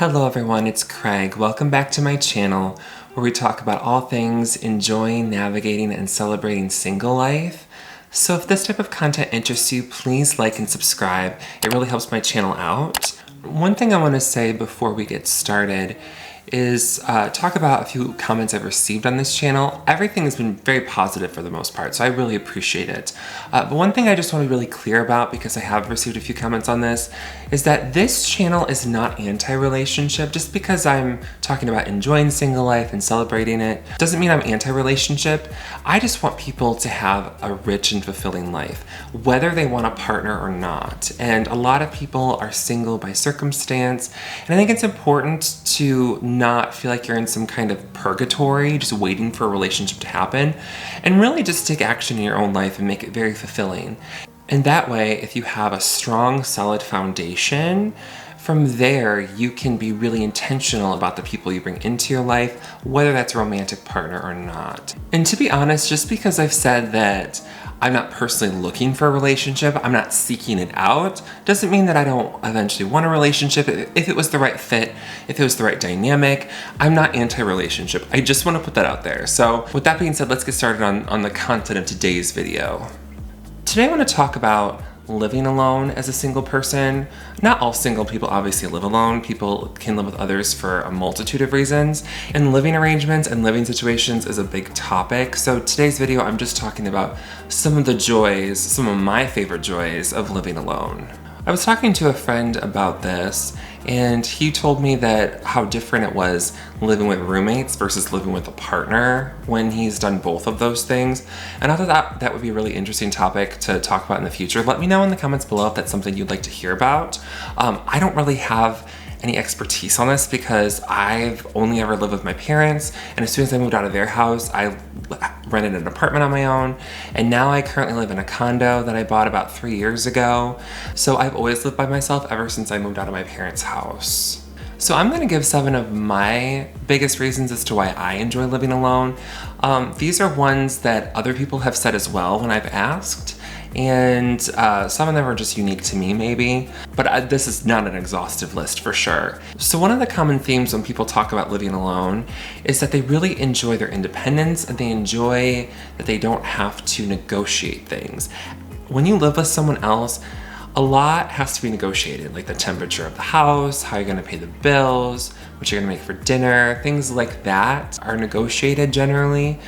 Hello everyone, it's Craig. Welcome back to my channel where we talk about all things enjoying, navigating, and celebrating single life. So if this type of content interests you, please like and subscribe. It really helps my channel out. One thing I want to say before we get started is talk about a few comments I've received on this channel. Everything has been very positive for the most part, so I really appreciate it. But one thing I just want to be really clear about, because I have received a few comments on this, is that this channel is not anti-relationship. Just because I'm talking about enjoying single life and celebrating it doesn't mean I'm anti-relationship. I just want people to have a rich and fulfilling life, whether they want a partner or not. And a lot of people are single by circumstance, and I think it's important to not feel like you're in some kind of purgatory, just waiting for a relationship to happen, and really just take action in your own life and make it very fulfilling. And that way, if you have a strong, solid foundation, from there, you can be really intentional about the people you bring into your life, whether that's a romantic partner or not. And to be honest, just because I've said that I'm not personally looking for a relationship, I'm not seeking it out, doesn't mean that I don't eventually want a relationship. If it was the right fit, if it was the right dynamic, I'm not anti-relationship. I just want to put that out there. So with that being said, let's get started on the content of today's video. Today I want to talk about living alone as a single person. Not all single people obviously live alone. People can live with others for a multitude of reasons, and living arrangements and living situations is a big topic. So today's video, I'm just talking about some of the joys, some of my favorite joys of living alone. I was talking to a friend about this, and he told me that how different it was living with roommates versus living with a partner when he's done both of those things. And I thought that would be a really interesting topic to talk about in the future. Let me know in the comments below if that's something you'd like to hear about. I don't really have any expertise on this because I've only ever lived with my parents, and as soon as I moved out of their house, I rented an apartment on my own, and now I currently live in a condo that I bought about 3 years ago. So I've always lived by myself ever since I moved out of my parents' house. So I'm gonna give 7 of my biggest reasons as to why I enjoy living alone. These are ones that other people have said as well when I've asked, and some of them are just unique to me maybe, but this is not an exhaustive list for sure. So one of the common themes when people talk about living alone is that they really enjoy their independence, and they enjoy that they don't have to negotiate things. When you live with someone else, a lot has to be negotiated, like the temperature of the house, how you're gonna pay the bills, what you're gonna make for dinner, things like that are negotiated generally.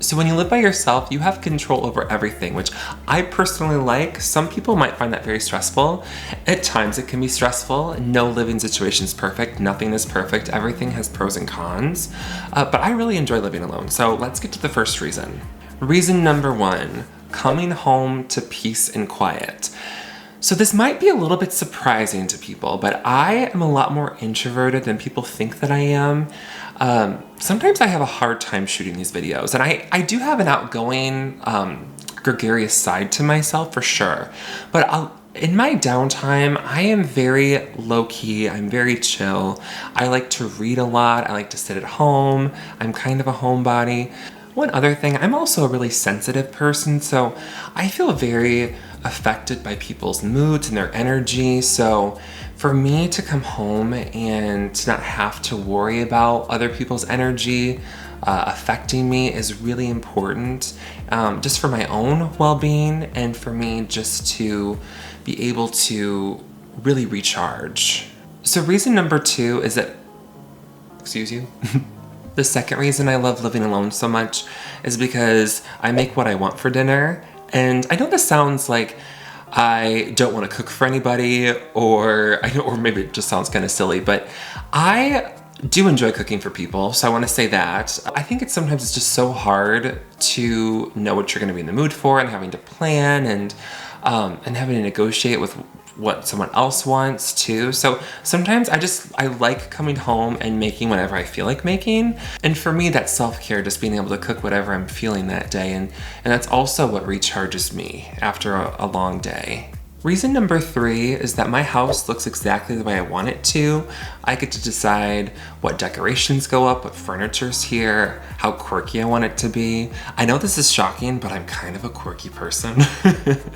So when you live by yourself, you have control over everything, which I personally like. Some people might find that very stressful. At times it can be stressful. No living situation is perfect. Nothing is perfect. Everything has pros and cons. But I really enjoy living alone. So let's get to the first reason. Reason number 1, coming home to peace and quiet. So this might be a little bit surprising to people, but I am a lot more introverted than people think that I am. Sometimes I have a hard time shooting these videos, and I do have an outgoing, gregarious side to myself for sure. But in my downtime, I am very low-key, I'm very chill. I like to read a lot, I like to sit at home, I'm kind of a homebody. One other thing, I'm also a really sensitive person, so I feel very affected by people's moods and their energy. So for me to come home and to not have to worry about other people's energy affecting me is really important, just for my own well-being and for me just to be able to really recharge. So reason number 2 is that, excuse you? The second reason I love living alone so much is because I make what I want for dinner. And I know this sounds like I don't want to cook for anybody, or maybe it just sounds kind of silly, but I do enjoy cooking for people, so I want to say that. I think sometimes it's just so hard to know what you're going to be in the mood for, and having to plan and having to negotiate with what someone else wants too. So sometimes I like coming home and making whatever I feel like making. And for me, that's self-care, just being able to cook whatever I'm feeling that day. And that's also what recharges me after a long day. Reason number 3 is that my house looks exactly the way I want it to. I get to decide what decorations go up, what furniture's here, how quirky I want it to be. I know this is shocking, but I'm kind of a quirky person.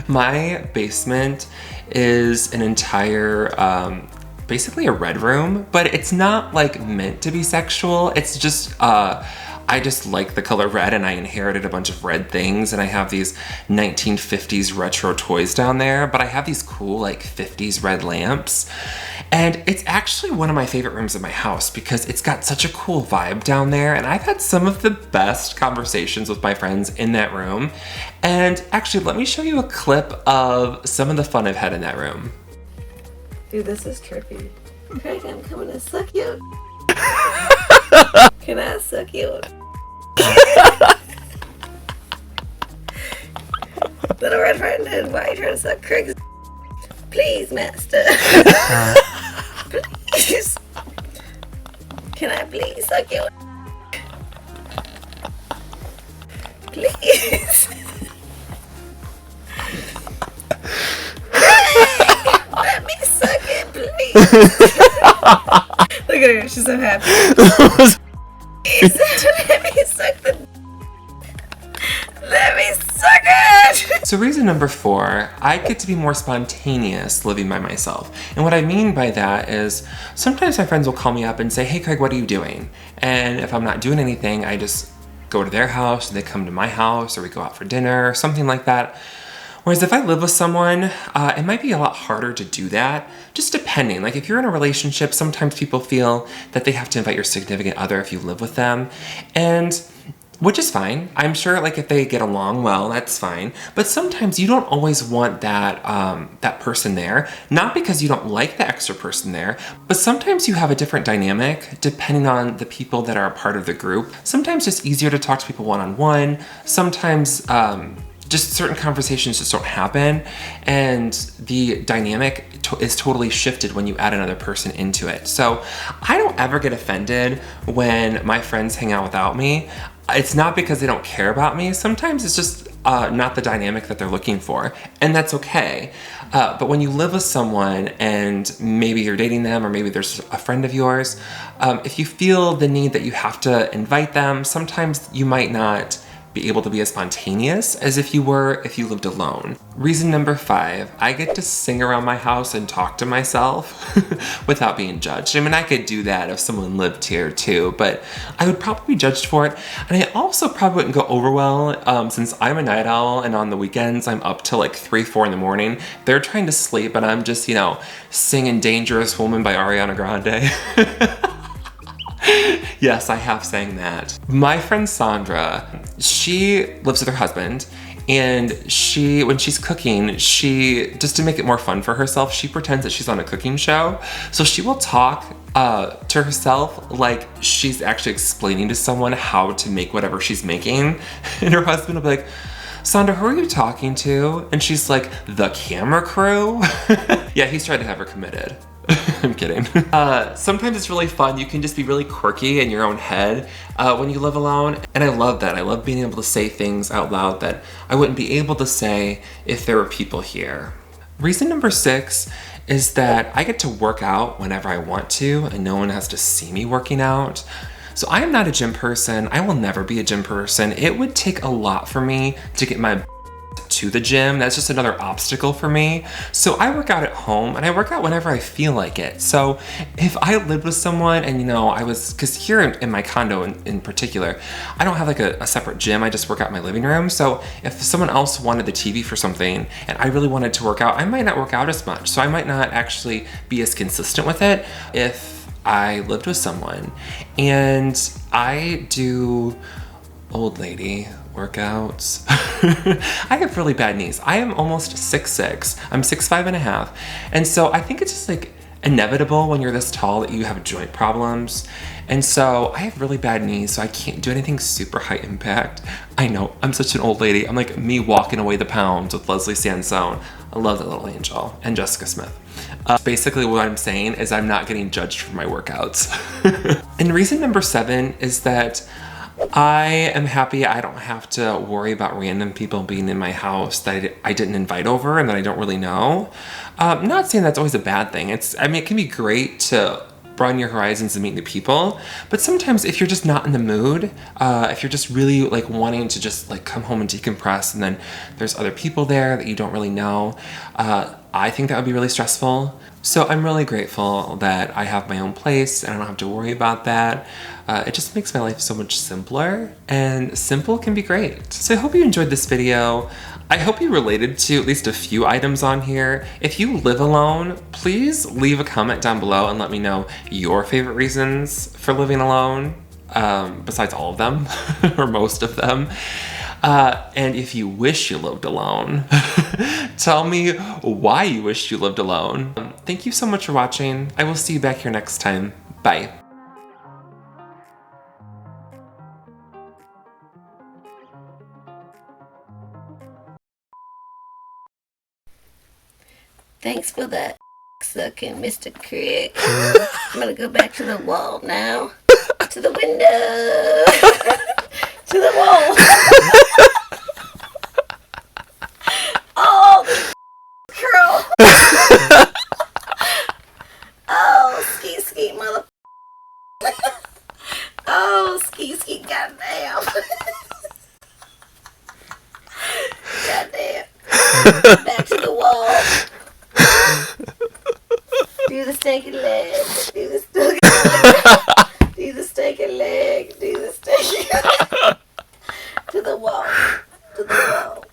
My basement is an entire basically a red room, but it's not like meant to be sexual. It's just, I just like the color red, and I inherited a bunch of red things, and I have these 1950s retro toys down there, but I have these cool like 50s red lamps. And it's actually one of my favorite rooms in my house because it's got such a cool vibe down there, and I've had some of the best conversations with my friends in that room. And actually, let me show you a clip of some of the fun I've had in that room. Dude, this is trippy. Craig, I'm coming to suck you. Can I suck you? Little red friend, why are you trying to suck Craig's? Please, master. Please. Can I please suck you? Please. Let me suck it, please. Look at her, she's so happy. Let me suck the. Let me suck it! So reason number 4, I get to be more spontaneous living by myself. And what I mean by that is sometimes my friends will call me up and say, hey Craig, what are you doing? And if I'm not doing anything, I just go to their house, they come to my house, or we go out for dinner, something like that. Whereas if I live with someone, it might be a lot harder to do that, just depending. Like if you're in a relationship, sometimes people feel that they have to invite your significant other if you live with them, and which is fine. I'm sure like if they get along well, that's fine. But sometimes you don't always want that, that person there, not because you don't like the extra person there, but sometimes you have a different dynamic depending on the people that are a part of the group. Sometimes it's easier to talk to people one-on-one. Sometimes, just certain conversations just don't happen, and the dynamic is totally shifted when you add another person into it. So I don't ever get offended when my friends hang out without me. It's not because they don't care about me. Sometimes it's just not the dynamic that they're looking for, and that's okay. But when you live with someone and maybe you're dating them, or maybe there's a friend of yours, if you feel the need that you have to invite them, sometimes you might not be able to be as spontaneous as if you were if you lived alone. Reason number 5, I get to sing around my house and talk to myself without being judged. I mean, I could do that if someone lived here too, but I would probably be judged for it. And I also probably wouldn't go over well since I'm a night owl, and on the weekends I'm up till like 3, 4 in the morning. They're trying to sleep and I'm just, you know, singing Dangerous Woman by Ariana Grande. Yes, I have sang that. My friend Sandra, she lives with her husband, and when she's cooking, just to make it more fun for herself, she pretends that she's on a cooking show. So she will talk to herself like she's actually explaining to someone how to make whatever she's making. And her husband will be like, Sandra, who are you talking to? And she's like, the camera crew? Yeah, he's trying to have her committed. I'm kidding. Sometimes it's really fun. You can just be really quirky in your own head when you live alone. And I love that. I love being able to say things out loud that I wouldn't be able to say if there were people here. Reason number 6 is that I get to work out whenever I want to, and no one has to see me working out. So I am not a gym person. I will never be a gym person. It would take a lot for me to get my to the gym. That's just another obstacle for me. So I work out at home, and I work out whenever I feel like it. So if I lived with someone and, you know, because here in my condo in particular, I don't have like a separate gym. I just work out in my living room. So if someone else wanted the TV for something and I really wanted to work out, I might not work out as much. So I might not actually be as consistent with it if I lived with someone. And I do old lady workouts. I have really bad knees. I am almost 6'6". I'm 6'5.5". And so I think it's just like inevitable when you're this tall that you have joint problems. And so I have really bad knees, so I can't do anything super high impact. I know, I'm such an old lady. I'm like me walking away the pounds with Leslie Sansone. I love that little angel. And Jessica Smith. Basically what I'm saying is I'm not getting judged for my workouts. And reason number 7 is that I am happy I don't have to worry about random people being in my house that I didn't invite over and that I don't really know. Not saying that's always a bad thing. It can be great to broaden your horizons and meet new people. But sometimes if you're just not in the mood, if you're just really like wanting to just like come home and decompress, and then there's other people there that you don't really know, I think that would be really stressful. So I'm really grateful that I have my own place and I don't have to worry about that. It just makes my life so much simpler, and simple can be great. So I hope you enjoyed this video. I hope you related to at least a few items on here. If you live alone, please leave a comment down below and let me know your favorite reasons for living alone, besides all of them, or most of them. And if you wish you lived alone, tell me why you wish you lived alone. Thank you so much for watching. I will see you back here next time. Bye. Thanks for that sucking, Mr. Crick. I'm gonna go back to the wall now. To the window. To the wall. Oh, curl. Oh, ski ski, mother. Oh, ski ski, goddamn. Goddamn. Back to the wall. Do the stinky leg. Do the stinky leg. Do the stinky leg. Do the stinky leg. To the wall. To the wall.